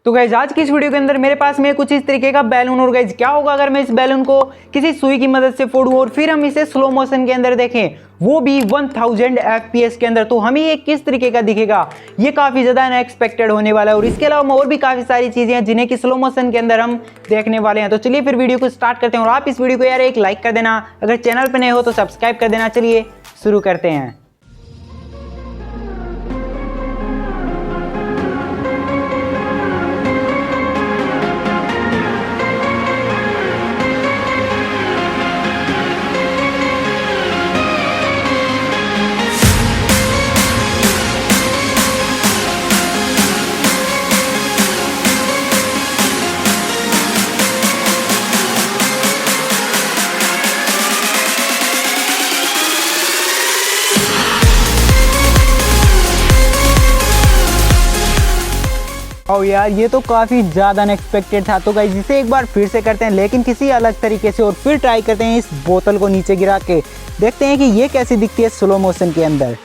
तो गाइज आज की इस वीडियो के अंदर मेरे पास में कुछ इस तरीके का बैलून, और गाइज क्या होगा अगर मैं इस बैलून को किसी सुई की मदद से फोड़ूं और फिर हम इसे स्लो मोशन के अंदर देखें, वो भी 1000 FPS के अंदर, तो हमें ये किस तरीके का दिखेगा। ये काफ़ी ज़्यादा अनएक्सपेक्टेड होने वाला है। और इसके अलावा और भी काफ़ी सारी चीज़ें हैं जिन्हें कि स्लो मोशन के अंदर हम देखने वाले हैं। तो चलिए फिर वीडियो को स्टार्ट करते हैं। और आप इस वीडियो को यार एक लाइक कर देना, अगर चैनल पर नए हो तो सब्सक्राइब कर देना। चलिए शुरू करते हैं। और यार ये तो काफ़ी ज़्यादा अनएक्सपेक्टेड था। तो गाइस इसे एक बार फिर से करते हैं, लेकिन किसी अलग तरीके से, और फिर ट्राई करते हैं इस बोतल को नीचे गिरा के, देखते हैं कि ये कैसी दिखती है स्लो मोशन के अंदर।